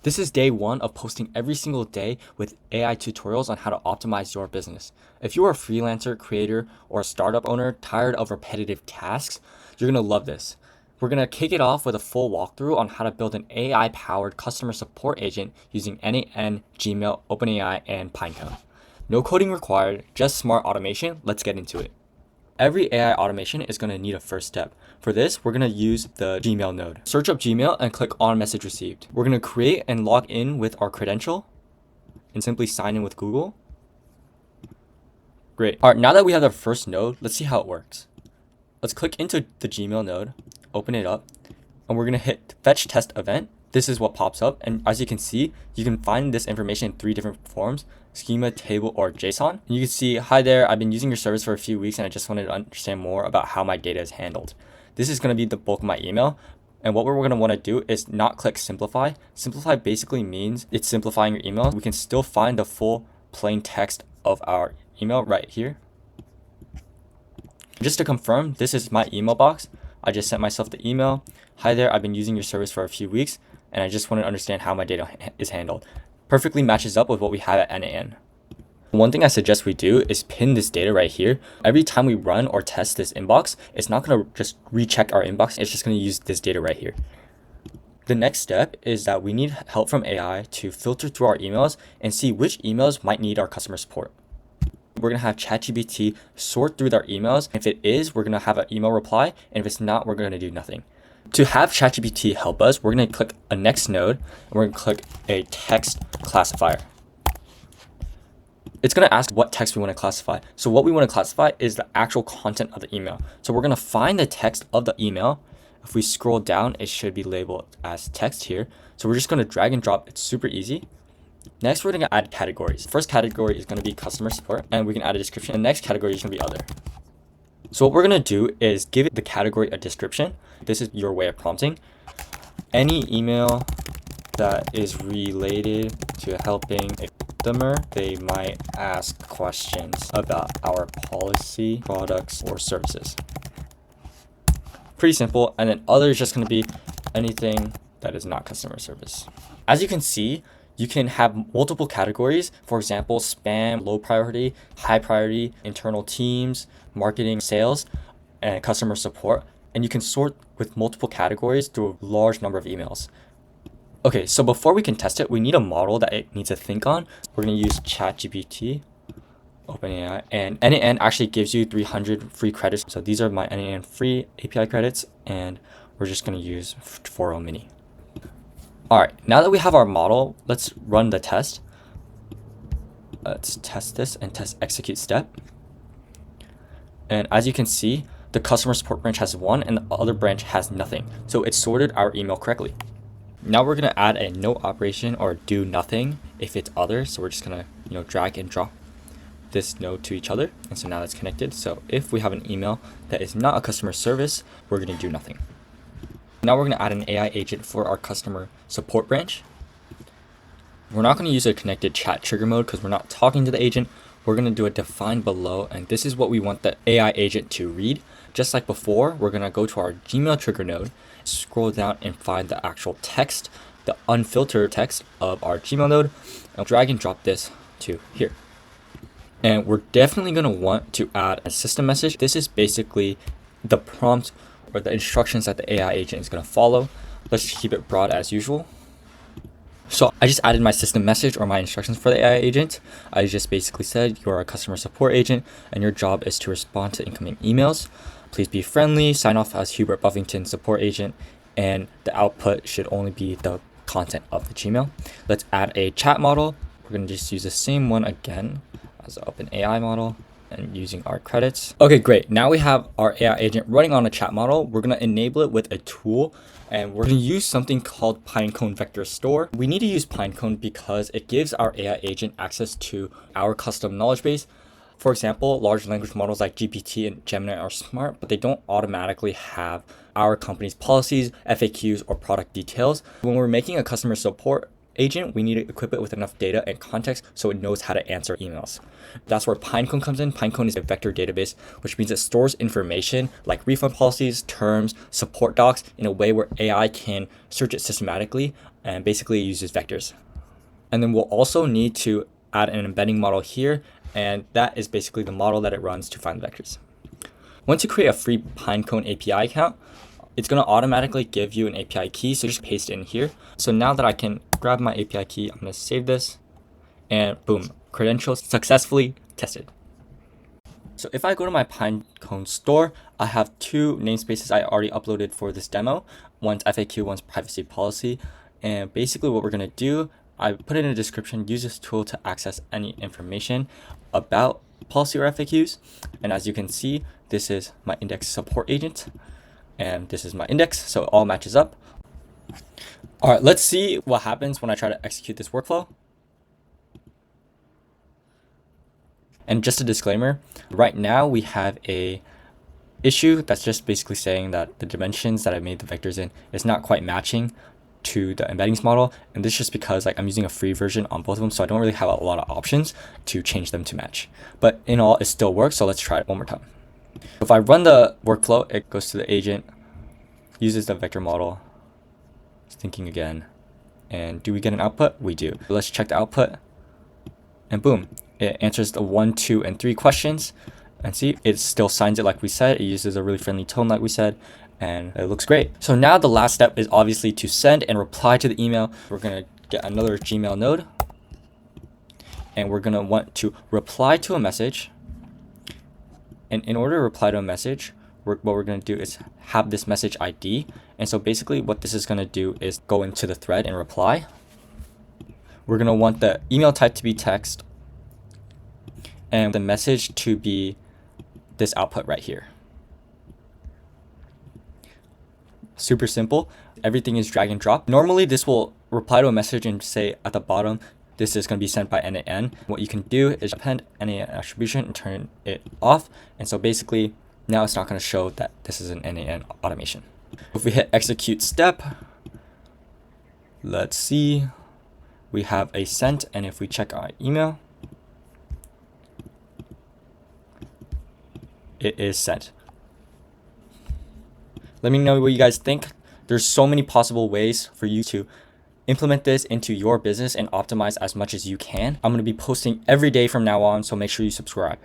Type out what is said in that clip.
This is day one of posting every single day with AI tutorials on how to optimize your business. If you are a freelancer, creator, or a startup owner tired of repetitive tasks, you're going to love this. We're going to kick it off with a full walkthrough on how to build an AI-powered customer support agent using NAN, Gmail, OpenAI, and Pinecone. No coding required, just smart automation. Let's get into it. Every AI automation is going to need a first step. For this, we're going to use the Gmail node. Search up Gmail and click on message received. We're going to create and log in with our credential and simply sign in with Google. Great. All right, now that we have the first node, let's see how it works. Let's click into the Gmail node, open it up, and we're going to hit fetch test event. This is what pops up. And as you can see, you can find this information in 3 different forms: schema, table, or JSON. And you can see, hi there, I've been using your service for a few weeks and I just wanted to understand more about how my data is handled. This is going to be the bulk of my email. And what we're going to want to do is not click simplify. Simplify basically means it's simplifying your email. We can still find the full plain text of our email right here. Just to confirm, this is my email box. I just sent myself the email. Hi there, I've been using your service for a few weeks and I just want to understand how my data is handled. Perfectly matches up with what we have at NAN. One thing I suggest we do is pin this data right here. Every time we run or test this inbox, it's not going to just recheck our inbox. It's just going to use this data right here. The next step is that we need help from AI to filter through our emails and see which emails might need our customer support. We're going to have ChatGPT sort through our emails. If it is, we're going to have an email reply. And if it's not, we're going to do nothing. To have ChatGPT help us, we're going to click a next node and we're going to click a text classifier. It's going to ask what text we want to classify. So what we want to classify is the actual content of the email. So we're going to find the text of the email. If we scroll down, it should be labeled as text here. So we're just going to drag and drop. It's super easy. Next, we're going to add categories. First category is going to be customer support, and we can add a description. The next category is going to be other. So what we're going to do is give the category a description. This is your way of prompting. Any email that is related to helping a customer, they might ask questions about our policy, products, or services. Pretty simple. And then other is just going to be anything that is not customer service. As you can see, you can have multiple categories. For example, spam, low priority, high priority, internal teams, marketing, sales, and customer support. And you can sort with multiple categories through a large number of emails. Okay, so before we can test it, we need a model that it needs to think on. We're going to use ChatGPT, OpenAI, and NAN actually gives you 300 free credits. So these are my NAN free API credits, and we're just going to use 4.0 mini. All right, now that we have our model, let's run the test. Let's test this and test execute step. And as you can see, the customer support branch has 1 and the other branch has nothing. So it sorted our email correctly. Now we're going to add a no operation or do nothing if it's other. So we're just going to drag and drop this node to each other. And so now it's connected. So if we have an email that is not a customer service, we're going to do nothing. Now we're going to add an AI agent for our customer support branch. We're not going to use a connected chat trigger mode because we're not talking to the agent. We're going to do a define below, and this is what we want the AI agent to read. Just like before, we're going to go to our Gmail trigger node, scroll down and find the actual text, the unfiltered text of our Gmail node, and drag and drop this to here. And we're definitely going to want to add a system message. This is basically the prompt or the instructions that the AI agent is going to follow. Let's just keep it broad as usual. So I just added my system message or my instructions for the AI agent. I just basically said you're a customer support agent and your job is to respond to incoming emails. Please be friendly, sign off as Hubert Buffington support agent, and the output should only be the content of the Gmail. Let's add a chat model. We're going to just use the same one again as the OpenAI model and using our credits. Okay, great. Now we have our AI agent running on a chat model. We're going to enable it with a tool, and we're going to use something called Pinecone Vector Store. We need to use Pinecone because it gives our AI agent access to our custom knowledge base. For example, large language models like GPT and Gemini are smart, but they don't automatically have our company's policies, FAQs, or product details. When we're making a customer support agent, we need to equip it with enough data and context so it knows how to answer emails. That's where Pinecone comes in. Pinecone is a vector database, which means it stores information like refund policies, terms, support docs in a way where AI can search it systematically and basically it uses vectors. And then we'll also need to add an embedding model here, and that is basically the model that it runs to find the vectors. Once you create a free Pinecone API account, it's going to automatically give you an API key, so just paste it in here. So now that I can grab my API key, I'm going to save this, and boom, credentials successfully tested. So if I go to my Pinecone store, I have two namespaces I already uploaded for this demo. One's FAQ, one's privacy policy. And basically what we're going to do, I put it in the description, use this tool to access any information about policy or FAQs. And as you can see, this is my index support agent, and this is my index, so it all matches up. All right, let's see what happens when I try to execute this workflow. And just a disclaimer, right now we have a issue that's just basically saying that the dimensions that I made the vectors in is not quite matching to the embeddings model. And this is just because I'm using a free version on both of them, so I don't really have a lot of options to change them to match. But in all, it still works, so let's try it one more time. If I run the workflow, it goes to the agent, uses the vector model, it's thinking again, and do we get an output? We do. Let's check the output, and boom. It answers the 1, 2, and 3 questions, and see, it still signs it like we said. It uses a really friendly tone like we said, and it looks great. So now the last step is obviously to send and reply to the email. We're gonna get another Gmail node, and we're gonna want to reply to a message. And in order to reply to a message, what we're gonna do is have this message ID. And so basically what this is gonna do is go into the thread and reply. We're gonna want the email type to be text, and the message to be this output right here. Super simple. Everything is drag and drop. Normally this will reply to a message and say at the bottom, this is going to be sent by NAN. What you can do is append NAN attribution and turn it off. And so basically now it's not going to show that this is an NAN automation. If we hit execute step, let's see, we have a sent. And if we check our email, it is sent. Let me know what you guys think. There's so many possible ways for you to implement this into your business and optimize as much as you can. I'm going to be posting every day from now on, so make sure you subscribe.